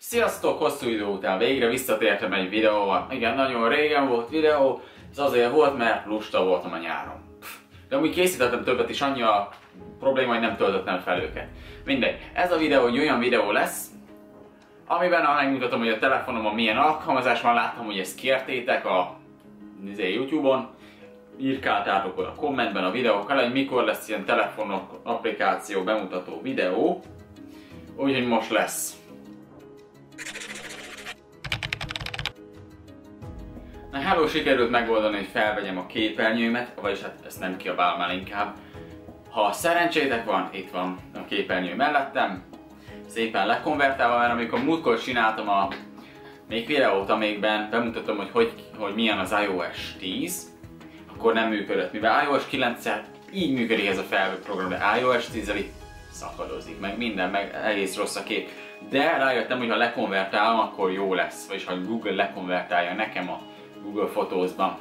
Sziasztok! Hosszú idő után végre visszatértem egy videóval. Igen, nagyon régen volt videó, ez azért volt, mert lusta voltam a nyáron. De amúgy készítettem többet is, annyi a probléma, hogy nem töltöttem fel őket. Mindegy, ez a videó egy olyan videó lesz, amiben megmutatom, hogy a telefonomon milyen alkalmazás van. Láttam, hogy ezt kértétek a YouTube-on. Írkáltátok a kommentben a videók alá, hogy mikor lesz ilyen telefonok applikáció bemutató videó. Úgyhogy most lesz. Na hello, sikerült megoldani, hogy felvegyem a képernyőmet, vagyis hát ezt nem kiabálom már inkább. Ha szerencsétek van, itt van a képernyő mellettem, szépen lekonvertálva, mert amikor múltkor csináltam a videót, amikben bemutatom, hogy milyen az iOS 10, akkor nem működött, mivel iOS 9-el így működik ez a felvő program, de iOS 10-el itt szakadozik, meg minden, meg egész rossz a kép. De rájöttem, hogy ha lekonvertálom, akkor jó lesz, vagyis ha Google lekonvertálja nekem a Google Photos-ban.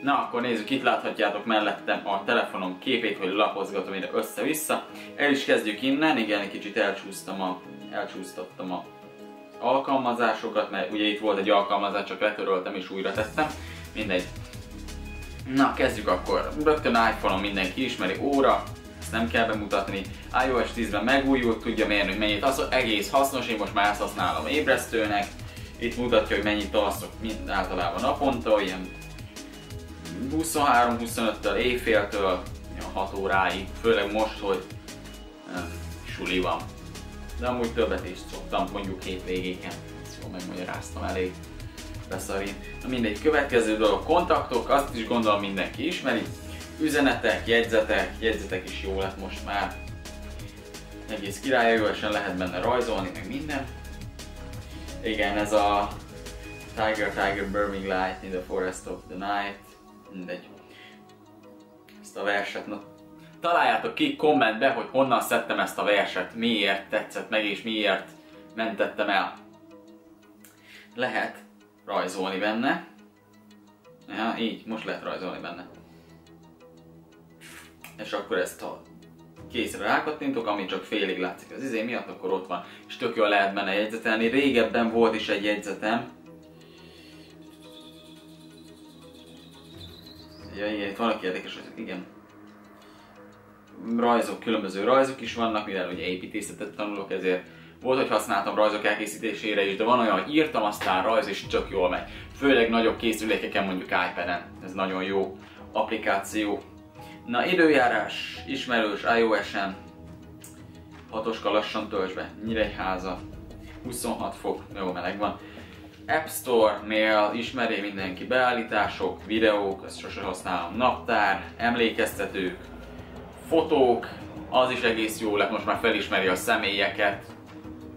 Na, akkor nézzük, itt láthatjátok mellettem a telefonom képét, hogy lapozgatom ide össze-vissza. El is kezdjük innen, igen, egy kicsit elcsúsztattam a alkalmazásokat, mert ugye itt volt egy alkalmazás, csak letöröltem és újra tettem. Mindegy. Na, kezdjük akkor. Rögtön iPhone-on mindenki ismeri, óra, ezt nem kell bemutatni. iOS 10-ben megújult, tudja mérni, hogy mennyit alszok, egész hasznos, én most már ezt használom ébresztőnek. Itt mutatja, hogy mennyit alszok általában naponta, ilyen 23-25-től, éjféltől 6 óráig, főleg most, hogy suli van. De amúgy többet is szoktam, mondjuk hétvégéken, ezt jól megmagyaráztam, elég beszarít. Na mindegy, következő dolog, kontaktok, azt is gondolom mindenki ismeri. Üzenetek, jegyzetek is jó lett most már. Egész királyesen lehet benne rajzolni, meg minden. Igen, ez a Tiger burning light in the forest of the night. Mindegy. Ezt a verset, na, találjátok ki kommentbe, hogy honnan szedtem ezt a verset, miért tetszett meg és miért mentettem el. Lehet rajzolni benne. Ja, így, most lehet rajzolni benne. És akkor ezt a készre rákattintok, ami csak félig látszik az izé miatt, akkor ott van. És tök jól lehet benne jegyzetelni. Régebben volt is egy jegyzetem. Ja, igen, itt vannak érdekes, igen. Rajzok, különböző rajzok is vannak, mivel ugye építészetet tanulok, ezért volt, hogy használtam rajzok elkészítésére is, de van olyan, hogy írtam, aztán rajz és csak jól megy. Főleg nagyobb készülékeken, mondjuk iPad-en. Ez nagyon jó applikáció. Na, időjárás, ismerős iOS-en, 6-oska lassan tölts be, Nyíregyháza, 26 fok, jó meleg van. App Store-nél ismeri mindenki, beállítások, videók, ezt sose használom, naptár, emlékeztetők, fotók, az is egész jó lett, most már felismeri a személyeket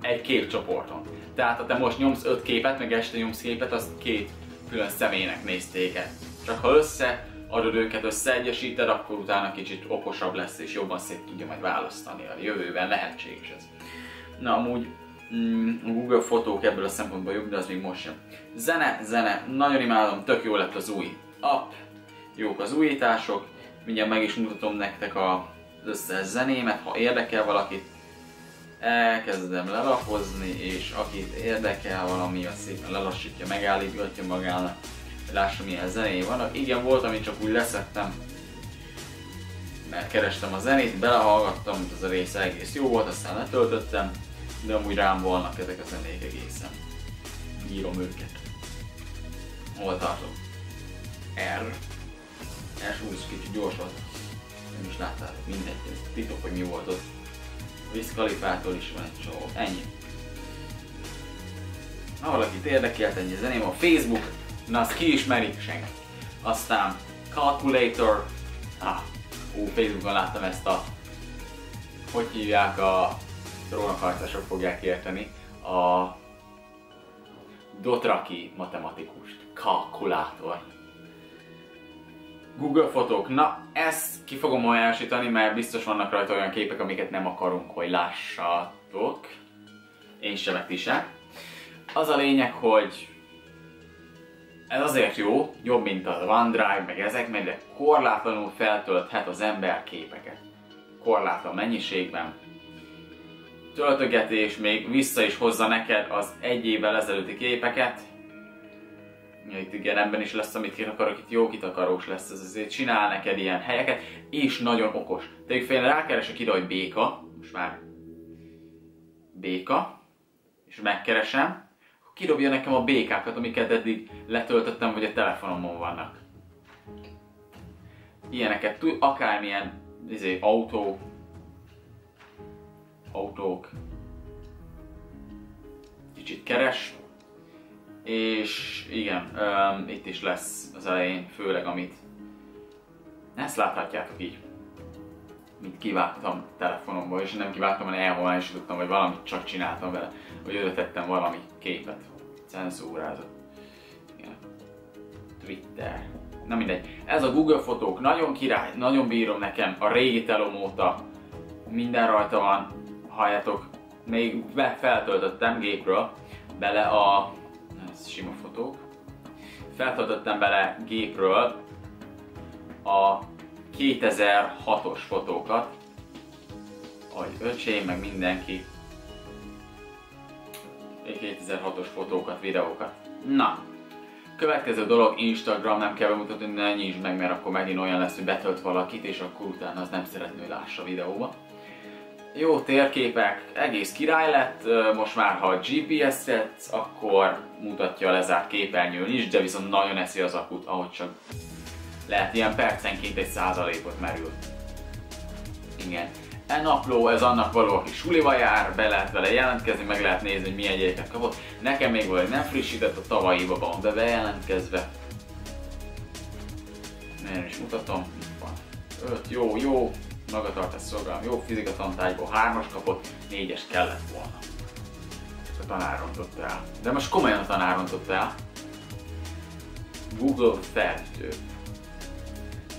egy képcsoporton. Tehát ha te most nyomsz 5 képet, meg este nyomsz képet, azt 2 külön személynek nézték el. Csak ha összeadod őket, összeegyesíted, akkor utána kicsit okosabb lesz és jobban szét tudja majd választani. A jövőben lehetséges ez. Na amúgy a Google fotók ebből a szempontból jobb, de az még most sem. Zene, nagyon imádom, tök jó lett az új app, jók az újítások, mindjárt meg is mutatom nektek az összes zenémet, ha érdekel valakit, elkezdem lelapozni, és akit érdekel valami, az szépen lelassítja, megállítgatja magának, hogy lássa milyen zenéi vannak. Igen, volt, amit csak úgy leszettem, mert kerestem a zenét, belehallgattam, mint az a része egész jó volt, aztán letöltöttem, de amúgy rám vannak ezek a zenék egészen. Írom őket. Hol tartok? R. S20 kicsit gyors volt. Nem is láttátok, mindegy, titok, hogy mi volt ott. Wiz Khalifától is van egy csomó. Ennyi. Ha valakit érdekelt ennyi zeném, a Facebook, na azt ki ismeri? Senki. Aztán Calculator. Facebookon láttam ezt a... Hogy hívják a... Trónokharcosok fogják érteni. A... Dothraki matematikust. Kalkulátor. Google fotók. Na, ezt ki fogom ajánlani, mert biztos vannak rajta olyan képek, amiket nem akarunk, hogy lássatok. Én sem, ti sem. Az a lényeg, hogy ez azért jó, jobb, mint a OneDrive, meg ezek, mert korlátlanul feltölthet az ember képeket. Korlátlan mennyiségben. töltögetés még vissza is hozza neked az egy évvel ezelőtti képeket. Itt igen, ebben is lesz, amit kitakarok, itt jó kitakarós lesz, ez azért csinál neked ilyen helyeket, és nagyon okos. Tegyük fel, rákeresek ide, hogy béka, most már béka, és megkeresem, akkor kidobja nekem a békákat, amiket eddig letöltöttem, vagy a telefonomon vannak. Ilyeneket tud, akármilyen autók, kicsit keres, és igen, itt is lesz az elején, főleg amit ezt láthatjátok így, mint kivágtam telefonomból, és nem kivágtam, hanem elhomályosítottam, vagy valamit csak csináltam vele, vagy oda tettem valami képet, cenzúrázott. Igen. Twitter. Na mindegy. Ez a Google fotók nagyon király, nagyon bírom nekem, a régi telom óta minden rajta van, halljátok, még feltöltöttem gépről bele ez sima fotók, feltöltöttem bele gépről a 2006-os fotókat, ahogy öcsém, meg mindenki, 2006-os fotókat, videókat. Na, következő dolog, Instagram, nem kell bemutatni, ne nyisd meg, mert akkor megint olyan lesz, hogy betölt valakit, és akkor utána az nem szeretné, hogy lássa a videóba. Jó térképek, egész király lett, most már ha GPS-et, akkor mutatja a lezárt képernyőn is, de viszont nagyon eszi az akut, ahogy csak lehet, ilyen percenként 1%-ot merül. Igen. E-napló, ez annak való, aki suliba jár, be lehet vele jelentkezni, meg lehet nézni, hogy milyen jegyeket kapott. Nekem még valahogy nem frissített, a tavalyiba van bejelentkezve. Én is mutatom, itt van. 5, jó, magatartás szolgálom, jó fizikatantárgyból 3-as kapott, 4-es kellett volna. A tanár rontotta el. De most komolyan a tanár rontotta el. Google fordító.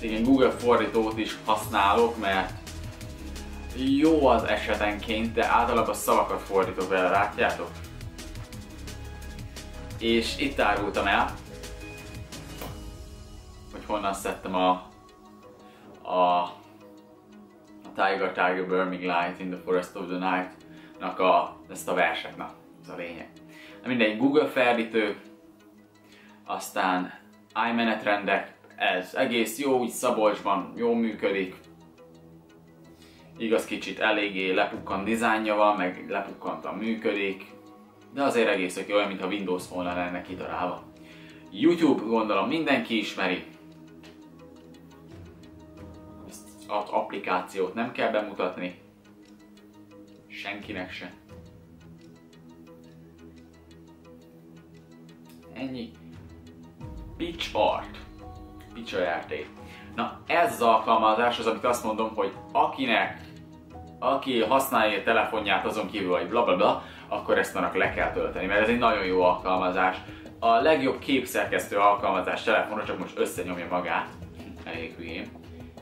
Igen, Google fordítót is használok, mert jó az esetenként, de általában szavakat fordítok vele, látjátok? És itt árultam el, hogy honnan szedtem a Tiger Burning Light in the Forest of the Night-nak ezt a verset, na, ez a lényeg. Na mindegy, Google fordító, aztán iMenetrendek, ez egész jó, úgy Szabolcsban, jól működik. Igaz, kicsit eléggé lepukkant dizájnja van, meg lepukkantan működik, de azért egész oké, olyan, mintha Windows Phone lenne kitalálva. YouTube, gondolom mindenki ismeri. Az applikációt nem kell bemutatni. Senkinek se. Ennyi. PitchArt. PitchArt. Na ez az alkalmazás az, amit azt mondom, hogy aki használja a telefonját azon kívül, hogy blablabla, akkor ezt annak le kell tölteni, mert ez egy nagyon jó alkalmazás. A legjobb képszerkesztő alkalmazás telefonra, csak most összenyomja magát, elég hülyén,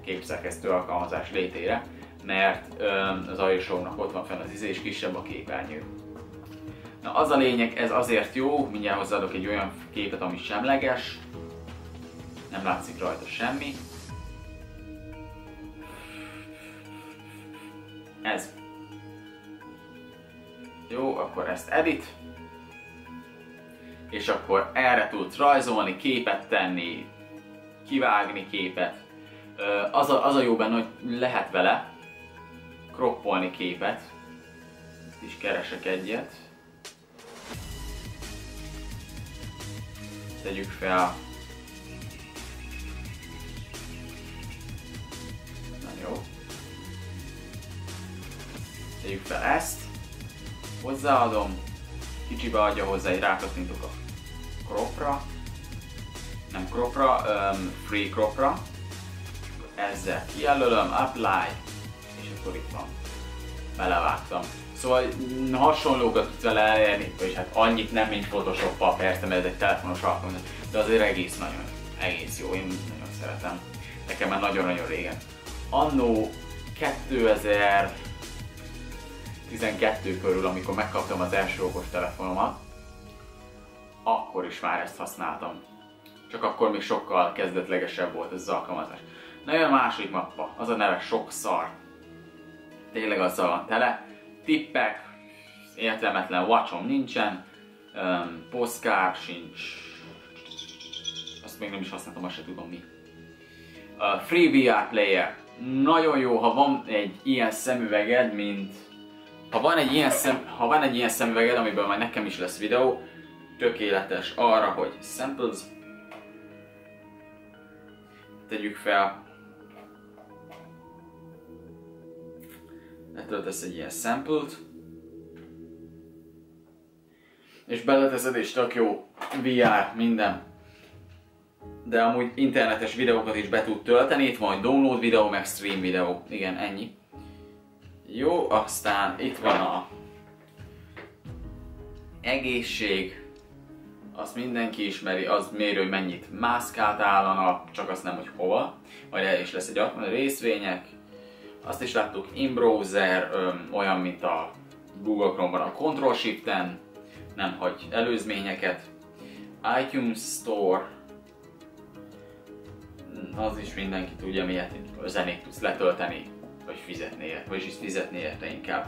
képszerkesztő alkalmazás létére, mert az iShow-nak ott van fenn az és kisebb a képernyő. Na az a lényeg, ez azért jó, mindjárt hozzáadok egy olyan képet, ami semleges, nem látszik rajta semmi. Ez. Jó, akkor ezt edit. És akkor erre tudsz rajzolni, képet tenni, kivágni képet. Az a jó benne, hogy lehet vele croppolni képet. Itt is keresek egyet. Tegyük fel. Na jó. Tegyük fel ezt. Hozzáadom. Kicsibe adja hozzá, egy rákattintok a cropra. Nem cropra, free cropra. Ezzel kijelölöm, apply, és akkor itt van. Belevágtam. Szóval hasonlókat tudsz vele elérni, és hát annyit nem, mint Photoshop-pal, persze, mert ez egy telefonos alkalmazás, de azért egész jó, én nagyon szeretem. Nekem már nagyon-nagyon régen. Annó 2012 körül, amikor megkaptam az első okos telefonomat, akkor is már ezt használtam. Csak akkor még sokkal kezdetlegesebb volt ez az alkalmazás. Na jön a második mappa, az a neve Sok szar. Tényleg azzal van tele. Tippek, értelmetlen watchom nincsen, Postcard sincs, azt még nem is használtam, azt se tudom mi. Free VR player. Nagyon jó, ha van egy ilyen szemüveged, mint... Ha van egy ilyen szemüveged, amiből majd nekem is lesz videó, tökéletes arra, hogy samples. Tegyük fel. Letöltesz egy ilyen sample-t. És beleteszed, és tök jó. VR, minden. De amúgy internetes videókat is be tud tölteni. Itt van egy download videó, meg stream videó. Igen, ennyi. Jó, aztán itt van a egészség. Azt mindenki ismeri, az méri, hogy mennyit mászkált áll a nap, csak azt nem, hogy hova. Majd el is lesz egy részvények. Azt is láttuk, in-browser, olyan, mint a Google Chrome-ban a Ctrl-Shift-en, nem hagy előzményeket. iTunes Store, az is mindenki tudja, miért zenét tudsz letölteni, vagy fizetni érte, vagyis fizetni érte inkább.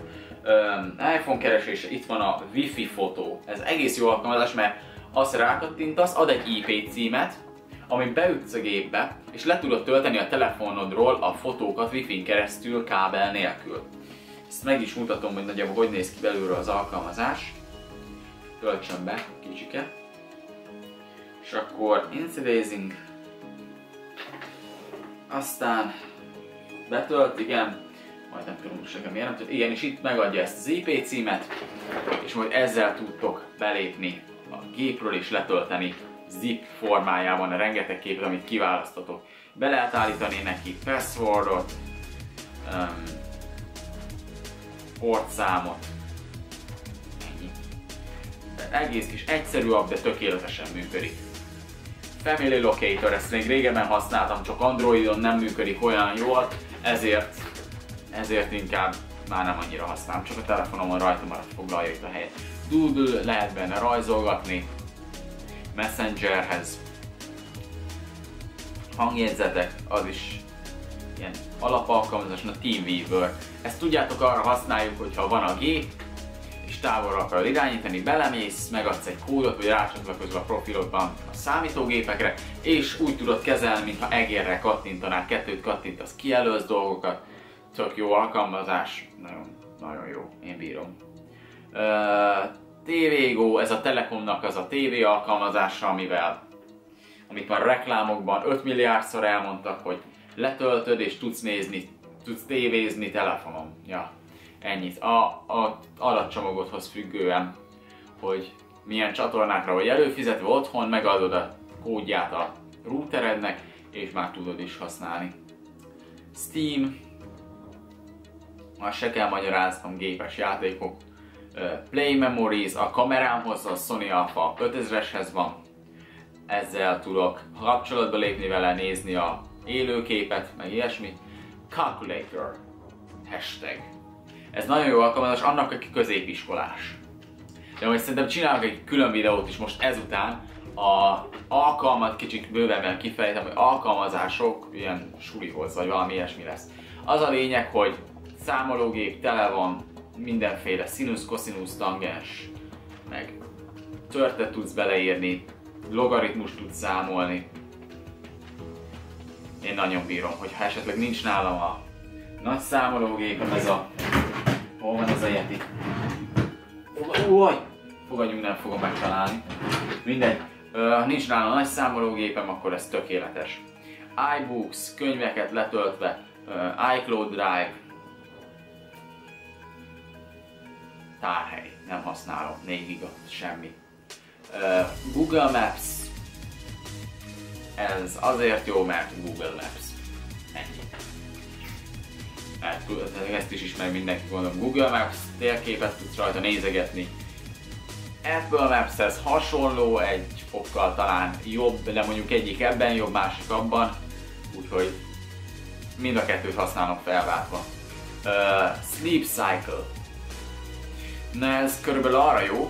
iPhone keresése, itt van a Wi-Fi fotó. Ez egész jó alkalmazás, mert azt rákattintasz, ad egy IP címet, amit beütsz a gépbe, és le tudod tölteni a telefonodról a fotókat Wi-Fi-n keresztül, kábel nélkül. Ezt meg is mutatom, hogy nagyjából hogy néz ki belülről az alkalmazás. Töltsön be kicsike. És akkor Incidazing. Aztán betölt, igen. Majd nem tudom, hogy miért nem tölt. Igen, és itt megadja ezt az IP címet, és majd ezzel tudtok belépni a gépről és letölteni zip formájában a rengeteg képet, amit kiválasztotok. Be lehet állítani neki passwordot, portszámot, ennyi. De egész kis egyszerű app, de tökéletesen működik. Family Locator, ezt még régebben használtam, csak Androidon nem működik olyan jól, ezért inkább már nem annyira használom, csak a telefonomon rajta maradt, foglalja itt a helyet. Doodle, lehet benne rajzolgatni, Messengerhez, hangjegyzetek, az is ilyen alapalkalmazás, a TeamViewer. Ezt tudjátok, arra használjuk, hogyha van a gép, és távolra akarod irányítani, belemész, megadsz egy kódot, vagy rácsatlakozol a profilodban a számítógépekre, és úgy tudod kezelni, mintha egérre kattintanál, kettőt kattintasz, kijelölsz dolgokat. Tök jó alkalmazás, nagyon jó, én bírom. TVGO, ez a Telekomnak az a TV alkalmazása, amit már reklámokban 5 milliárdszor elmondtak, letöltöd és tudsz tévézni telefonon. Ja, ennyit. A adatcsomagodhoz függően, hogy milyen csatornákra vagy előfizetve otthon, megadod a kódját a routerednek, és már tudod is használni. Steam, azt se kell magyaráznom, gépes játékok. Play Memories, a kamerámhoz, a Sony Alpha 5000-eshez van. Ezzel tudok kapcsolatba lépni vele, nézni a élőképet, meg ilyesmi. Calculator, hashtag. Ez nagyon jó alkalmazás annak, aki középiskolás. De most szerintem csinálok egy külön videót is most ezután. A alkalmat kicsit bővebben kifejtem, hogy alkalmazások ilyen sulihoz, vagy valami ilyesmi lesz. Az a lényeg, hogy számológép tele van mindenféle szinusz, koszinusz, tangens, meg törtet tudsz beleírni, logaritmus tudsz számolni. Én nagyon bírom, hogyha esetleg nincs nálam a nagy számológépem, ez a... Hol van ez a Yeti? Fogadjunk, nem fogom megtalálni. Mindegy. Ha nincs nálam a nagy számológépem, akkor ez tökéletes. iBooks, könyveket letöltve, iCloud Drive, tárhely, nem használom, 4 giga, semmi. Google Maps, ez azért jó, mert Google Maps, ennyi. Ezt is ismer mindenki, gondolom. Google Maps, térképet tudsz rajta nézegetni. Apple Mapshez hasonló, egy fokkal talán jobb, de mondjuk egyik ebben jobb, másik abban, úgyhogy mind a kettőt használom felváltva. Sleep Cycle. Na, ez körülbelül arra jó,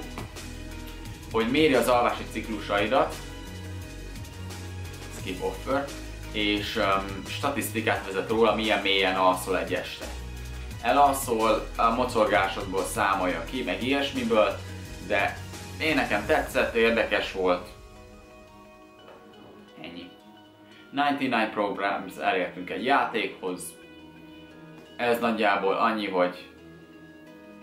hogy méri az alvási ciklusaidat, skip offer, és statisztikát vezet róla, milyen mélyen alszol egy este. elalszol, a mocorgásodból számolja ki, meg ilyesmiből, de én nekem tetszett, érdekes volt. Ennyi. 99 Programs, elértünk egy játékhoz. Ez nagyjából annyi, hogy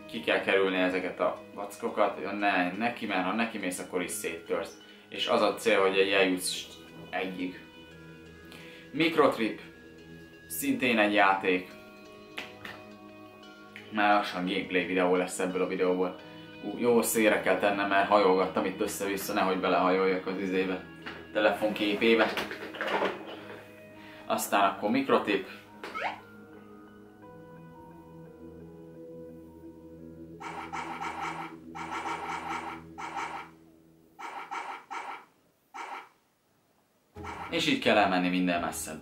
ki kell kerülni ezeket a vackokat, ne neki, mert ha neki mész, akkor is széttörsz. És az a cél, hogy eljuss egyig. Microtrip, szintén egy játék. Már lassan gameplay videó lesz ebből a videóból. Jó szélre kell tennem, mert hajolgattam itt össze-vissza, nehogy belehajoljak az izébe, telefonképébe. Aztán akkor Microtrip. És így kell elmenni minden messzebb.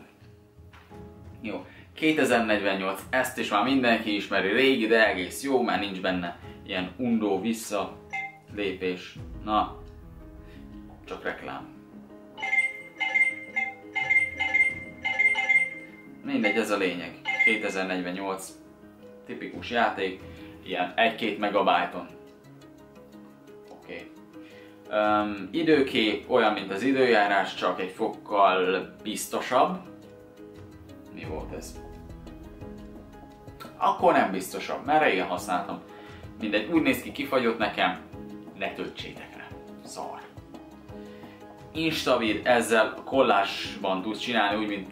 Jó, 2048, ezt is már mindenki ismeri, régi, de egész jó, mert nincs benne ilyen undó visszalépés. Na, csak reklám. Mindegy, ez a lényeg. 2048, tipikus játék, ilyen 1-2 megabájton. Oké. Időkép olyan, mint az időjárás, csak egy fokkal biztosabb. Mi volt ez? Akkor nem biztosabb, mert régen használtam. Mindegy, úgy néz ki, kifagyott nekem, ne töltsétek rá. Szar. Instavid, ezzel kollásban tudsz csinálni, úgy, mint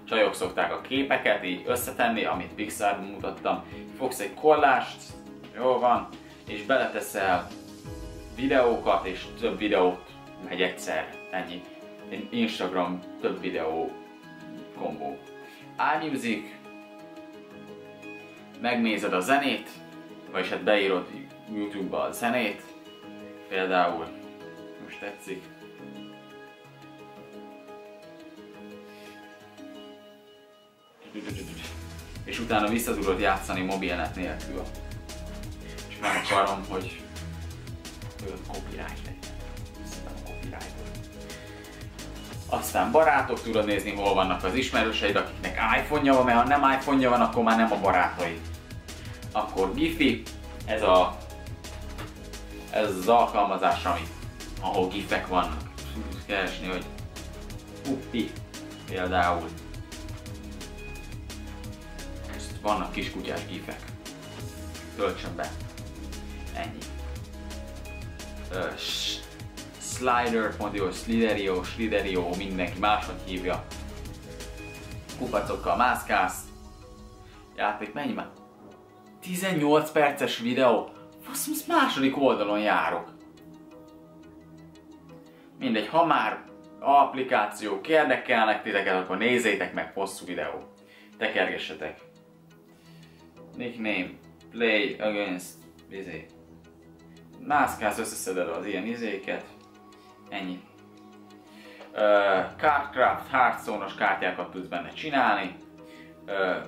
csajok szokták a képeket így összetenni, amit Pixarban mutattam. Fogsz egy kollást, jól van, és beleteszel videókat, és több videót megy egyszer, ennyi. Instagram több videó kombó. iMusic, megnézed a zenét, vagyis hát beírod YouTube-ba a zenét, például, most tetszik. És utána vissza tudod játszani mobilnet nélkül. És meg akarom, hogy copyright legyen. Aztán barátok, tudod nézni, hol vannak az ismerőseid, akiknek iPhone-ja van, mert ha nem iPhone-ja van, akkor már nem a barátaid. Akkor Giphy, ez az alkalmazás, ahol gifek vannak. Tudod keresni, hogy Puppi például. Vannak kiskutyás gifek. Töltsön be. Ennyi. Slider.io, Sliderio, mindenki máshogy hívja. Kupacokkal mászkálsz. Játék, mennyi már? 18 perces videó? Fasz, második oldalon járok. Mindegy, ha már applikációk érdekelnek titeket, akkor nézzétek meg hosszú videó. Tekergessetek. Nickname, play against, izé. Mászkálsz, összeszeded az ilyen izéket. Ennyi. Cardcraft, Hearthstone-os kártyákat tudsz benne csinálni.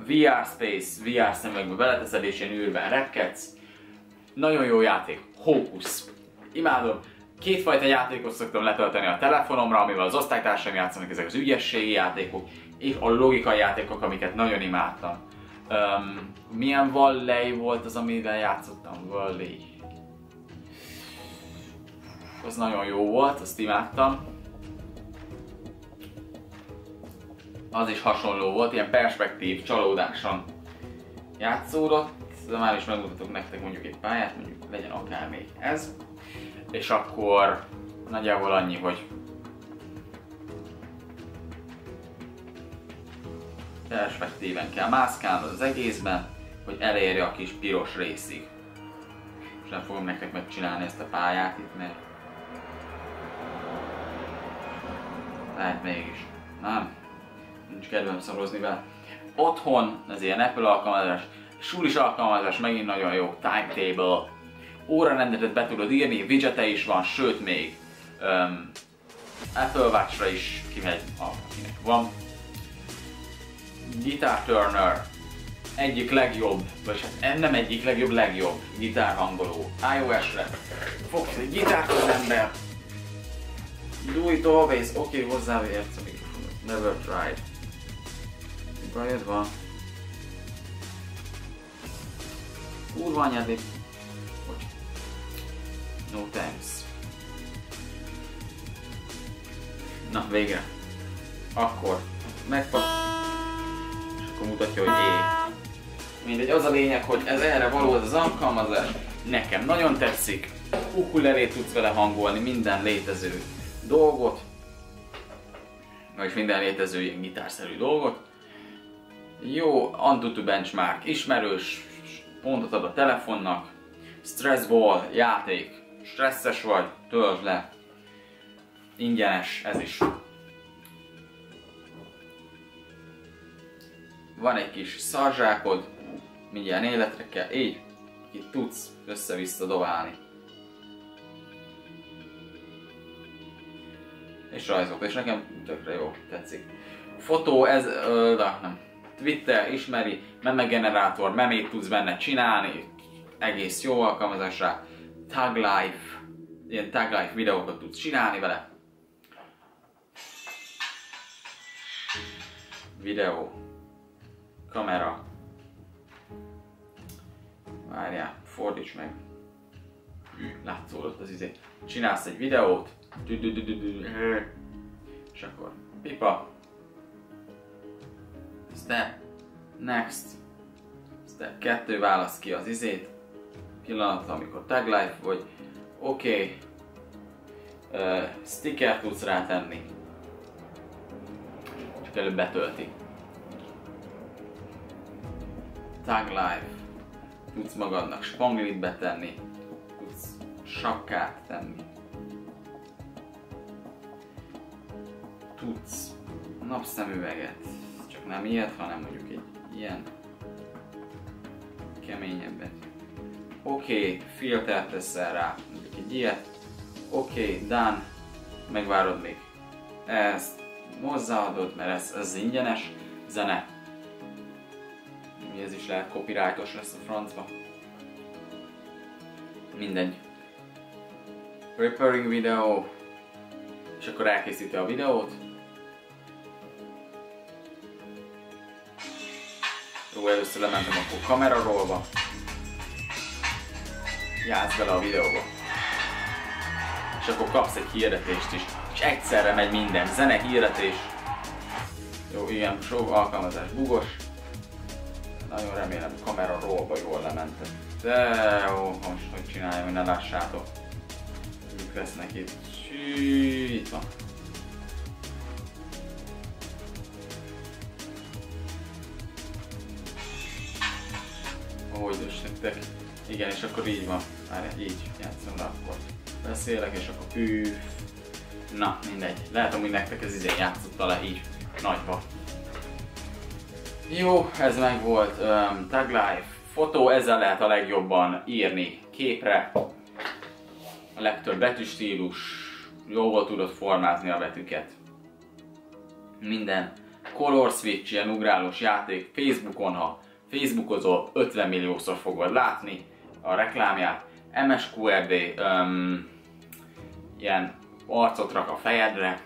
VR Space, VR szemekbe beleteszed és ilyen űrben repkedsz. Nagyon jó játék. Hocus. Imádom. Kétfajta játékot szoktam letölteni a telefonomra, amivel az osztálytársaim játszanak, ezek az ügyességi játékok, és a logikai játékok, amiket nagyon imádtam. Milyen Valley volt az, amivel játszottam? Valley. Az nagyon jó volt, azt imádtam. Az is hasonló volt, ilyen perspektív, csalódáson játszódott, de már is megmutatok nektek mondjuk egy pályát, mondjuk legyen akár még ez. És akkor nagyjából annyi, hogy perspektíven kell mászkálnod az egészben, hogy elérje a kis piros részig. És nem fogom nektek megcsinálni ezt a pályát itt, mert lehet mégis. Nem. Nincs kedvem szorozni vele. Otthon, ez ilyen Apple alkalmazás, sulis alkalmazás, megint nagyon jó, timetable. Órarendetet be tudod írni, widgete is van, sőt még Apple Watch-ra is kimegy, akinek van. Guitar Turner, egyik legjobb, vagy hát nem egyik legjobb, legjobb gitárhangoló iOS-re. Fogsz egy gitárt az ember, do it always, oké, hozzáértsz a mikrofonot, never tried. Bajod van. Kurva anyád lép. Bocs. No thanks. Na, végre. Akkor megfog. És akkor mutatja, hogy mindegy, az a lényeg, hogy ez erre való ez az alkalmazás. Nekem nagyon tetszik. Ukulelét tudsz vele hangolni, minden létező dolgot. Vagyis minden létező ilyen gitárszerű dolgot. Jó, AnTuTu benchmark, ismerős, pontot ad a telefonnak. Stressball, játék, stresszes vagy, töltsd le. Ingyenes, ez is. Van egy kis szarzsákod, mindjárt életre kell, így, itt tudsz össze-vissza dobálni. És rajzok, és nekem tökre jó, tetszik. Fotó, ez, nem. Twitter, ismeri, meme generátor, memét tudsz benne csinálni, egész jó alkalmazás rá. Tag Life, ilyen Tag Life videókat tudsz csinálni vele. Videó, kamera. Várjál, fordíts meg. Látszódott az izé. Csinálsz egy videót. És akkor pipa. Step. Next. Step 2, válasz ki az izét. Pillanat, amikor Tag Life vagy. Oké. Sticker tudsz rátenni. Csak előbb betölti. Tag Life. Tudsz magadnak spanglit betenni. Tudsz sapkát tenni. Tudsz napszemüveget. Csak nem ilyet, hanem mondjuk egy ilyen keményebbet. Oké, filtert teszel rá, mondjuk egy ilyet. Oké, done. Megvárod még. Ezt hozzáadod, mert ez ingyenes zene. Ez is lehet copyrightos lesz a francba. Mindegy. Preparing video. És akkor elkészíti a videót. Jó, először lementem akkor kamerarollba. Játsz bele a videóba. És akkor kapsz egy hirdetést is. És egyszerre megy minden. Zene, hirdetés. Jó, ilyen sok alkalmazás bugos. Nagyon remélem, kamerarollba jól lementem. De jó, most hogy csináljam, hogy ne lássátok. Ők lesznek itt. Itt van. Ahogy is nektek. Igen, és akkor így van. Már így játszom le, akkor beszélek, és akkor Na, mindegy. Lehet, hogy nektek ez idén játszotta le így nagyba. Jó, ez meg volt. Tag Life. Fotó, ezzel lehet a legjobban írni képre. A legtöbb betűstílus. Jól tudod formázni a betűket. Minden. Color Switch, ilyen ugrálós játék. Facebookon, ha Facebookozol, 50 milliószor fogod látni a reklámját. MSQRD, ilyen arcot rak a fejedre.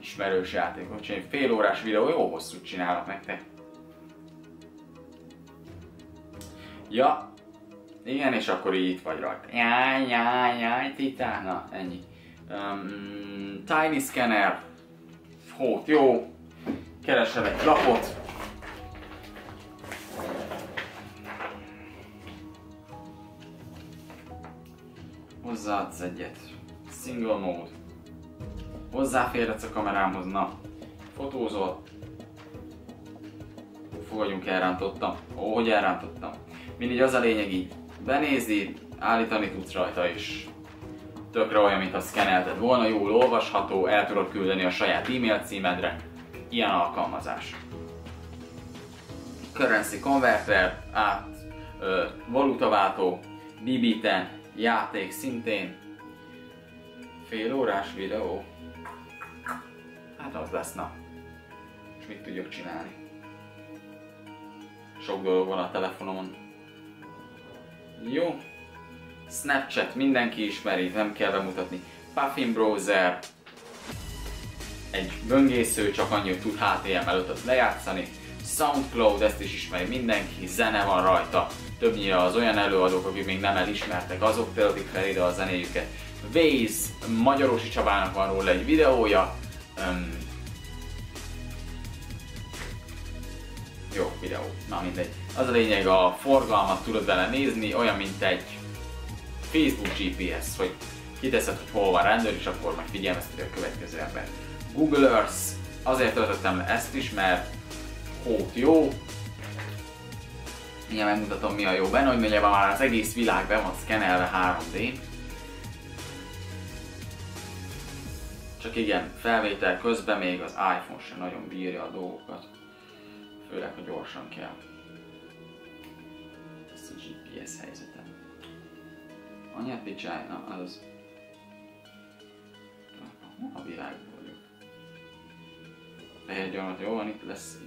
Ismerős játék, úgyhogy egy fél órás videó, jó hosszút csinálok nektek. Ja, igen, és akkor így itt vagy rajta. Jaj, titán, na, ennyi. Tiny Scanner, hót, jó. Keresel egy lapot. Hozzáadsz egyet. Single mode. Hozzáférhetsz a kamerámhoz, na. Fotózol. Fogadjunk, elrántottam. Ó, hogy elrántottam. Mindig az a lényeg így. Benézi, állítani tudsz rajta is. Tökre olyan, mintha szkenelted volna, jól olvasható, el tudod küldeni a saját e-mail címedre. Ilyen alkalmazás. Currency Converter, valutaváltó, BB10, játék szintén. Fél órás videó. Hát az lesz, na. És mit tudjuk csinálni? Sok dolog van a telefonomon. Jó. Snapchat mindenki ismeri, nem kell bemutatni. Puffin Browser. Egy böngésző, csak annyi, hogy tud HTML5-öt lejátszani. Soundcloud, ezt is ismeri mindenki, zene van rajta, többnyire az olyan előadók, akik még nem elismertek, azok töltik fel ide a zenéjüket. Waze, Magyarósi Csabának van róla egy videója. Jó videó, na mindegy. Az a lényeg, a forgalmat tudod vele nézni, olyan mint egy Facebook GPS, hogy kiteszed, hogy hol van rendőr, és akkor majd figyelmezteti a következő ember. Google Earth, azért töltöttem le ezt is, mert hót jó. Mindjárt megmutatom, mi a jó benne, hogy nagyjából már az egész világ be van szkenelve 3D. Csak igen, felvétel közben még az iPhone sem nagyon bírja a dolgokat. Főleg, hogy gyorsan kell. Ezt a GPS helyzetem. Anyát picsáj, na az... Hol a világban vagyok? Fehér gyarmat, jó van, itt lesz.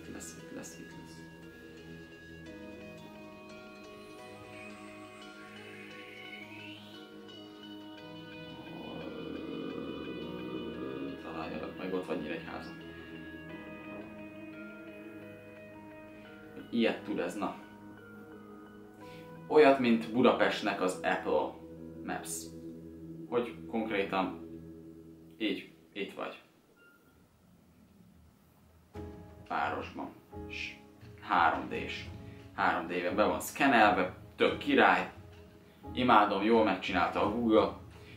Találjalak meg, ott vagy Nyíregyházon. Ilyet tud ez, na. Olyat, mint Budapestnek az Apple Maps. Hogy konkrétan így, itt vagy. Városban. És 3D-s. 3D-ben be van szkenelve, tök király. Imádom, jól megcsinálta a Google.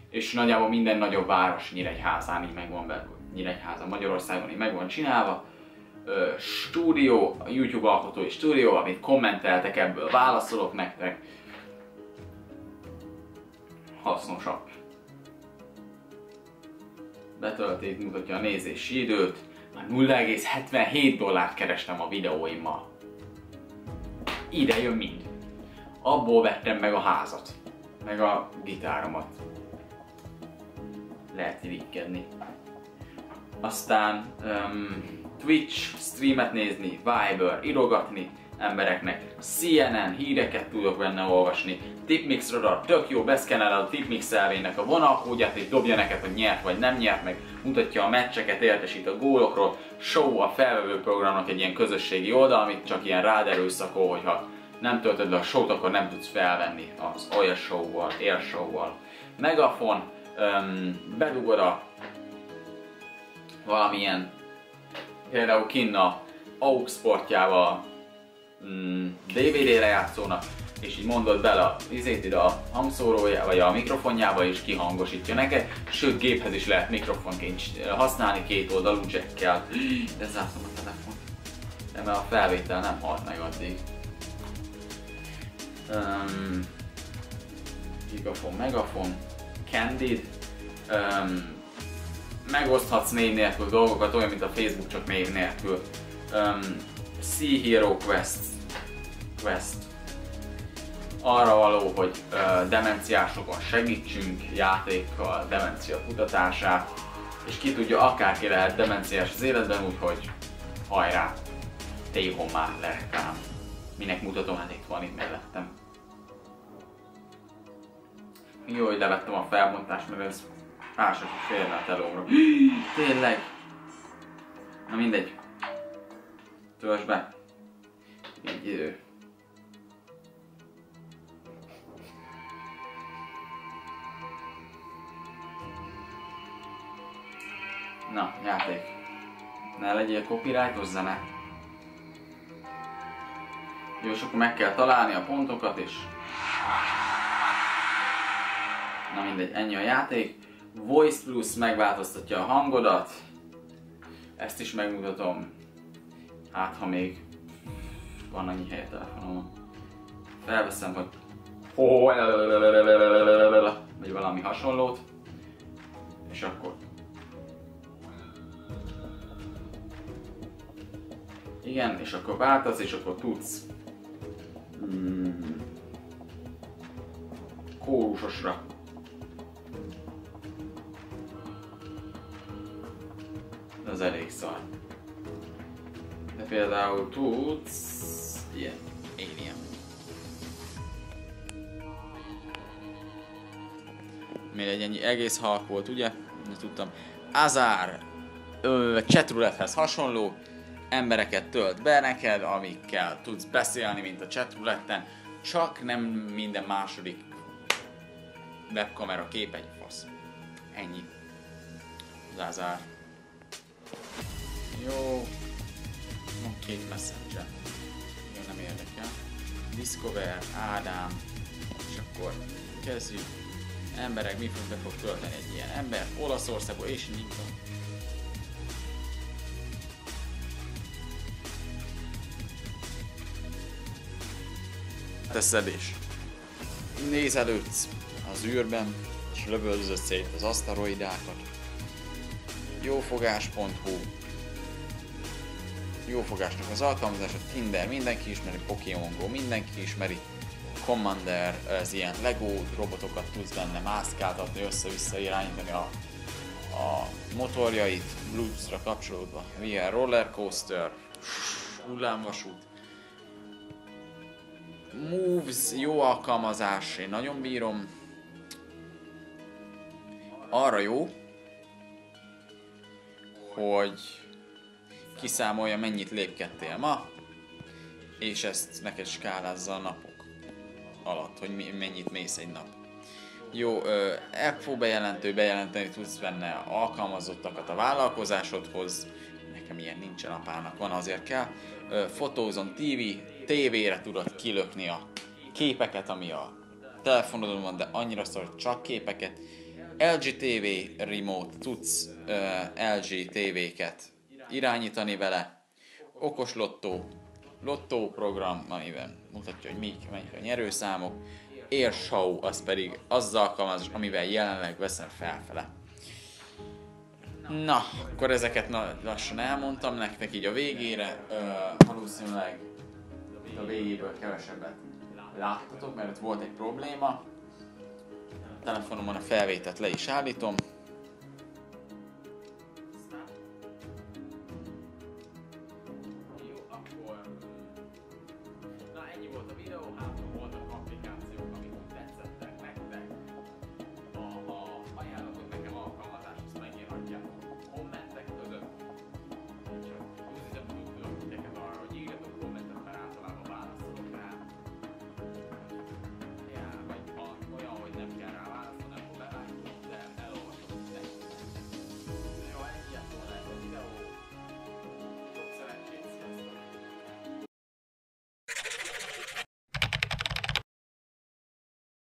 És nagyjából minden nagyobb város Nyíregyházán így megvan belőle. Nyíregyházan, Magyarországon így meg van csinálva. Stúdió, a YouTube alkotói stúdió, amit kommenteltek, ebből válaszolok nektek. Hasznosabb. Betöltés mutatja a nézési időt. Már 0,77 dollárt kerestem a videóimmal. Ide jön mind. Abból vettem meg a házat. Meg a gitáromat. Lehet irigykedni. Aztán Twitch streamet nézni, Viber, írogatni embereknek, CNN híreket tudok benne olvasni, Tipmix radar, tök jó, beszkenel a Tipmix elvének a vonalkódját és dobja neked, hogy nyert vagy nem nyert, meg mutatja a meccseket, értesít a gólokról. Show a felvevő programnak egy ilyen közösségi oldal, amit csak ilyen rád erőszakol, hogyha nem töltöd le a show-t, akkor nem tudsz felvenni az Air Show-val, Air Show-val. Megafon, bedugod a valamilyen, például kinn a AUX portjával DVD lejátszónak, és így mondod bele izét ide a hangszórója, vagy a mikrofonjába, és kihangosítja neked, sőt géphez is lehet mikrofonként használni, két oldalú jackkel. De zártam a telefon. De mert a felvétel nem halt meg addig. Gigafon, Megafon, Candid. Megoszthatsz név nélkül dolgokat, olyan mint a Facebook, csak név nélkül. Sea Hero Quest. Arra való, hogy demenciásokon segítsünk játékkal, demencia kutatását, és ki tudja, akárki lehet demenciás az életben, úgyhogy hajrá, téhon már lereklám. Minek mutatom, hát itt van, itt mellettem. Jó, hogy levettem a felbontást, mert ez mások is félne a telómra. Tényleg? Na mindegy. Töltsd be. Egy idő. Na, játék. Ne legyél copyrightos zene. Jó, és akkor meg kell találni a pontokat is. Na mindegy, ennyi a játék. Voice Plus megváltoztatja a hangodat. Ezt is megmutatom. Hát, ha még van annyi hely a telefonomon. Felveszem, hogy vagy valami hasonlót. És akkor igen, és akkor váltasz, és akkor tudsz kórusosra. Ez elég szar. De például tudsz ilyen Alien. Még egy ennyi egész halk volt, ugye? Nem tudtam. Azár chatroulette-hez hasonló. embereket tölt be neked, amikkel tudsz beszélni, mint a chatroulette-en, csak nem minden második webkamera kép egy fasz. Ennyi. Lázár. Jó. Van 2 messenger. Igen, nem érdekel. Discover, Ádám. És akkor kezdjük. Emberek, mi be fog tölteni egy ilyen ember? Olaszországból és így van. Teszedés. Nézelődsz az űrben, és lövöldözöd szét az aszteroidákat. Jófogás.hu. Jófogásnak az alkalmazása, Tinder mindenki ismeri, Pokémon Go mindenki ismeri, Commander, ez ilyen Lego robotokat tudsz benne mászkáltatni, össze-vissza irányítani a motorjait, Bluetooth-ra kapcsolódva, VR rollercoaster, hullámvasút, Moves, jó alkalmazás, én nagyon bírom. Arra jó, hogy kiszámolja, mennyit lépkedtél ma, és ezt neked skálázza a napok alatt, hogy mennyit mész egy nap. Jó, EFO bejelenteni tudsz benne alkalmazottakat a vállalkozásodhoz, nekem ilyen nincsen, apának van, azért kell. Fotózon TV-re tudod kilökni a képeket, ami a telefonodon van, de annyira szor, csak képeket. LG TV Remote, tudsz LG TV-ket irányítani vele. Okos lottó program, amiben mutatja, hogy melyik a nyerőszámok. AirShow, az pedig az alkalmazás, amivel jelenleg veszem felfele. Na, akkor ezeket lassan elmondtam nektek így a végére. Valószínűleg a végéből kevesebbet láttatok, mert ott volt egy probléma. A telefonomon a felvételt le is állítom. Jó, akkor... Na, ennyi volt a videó, hát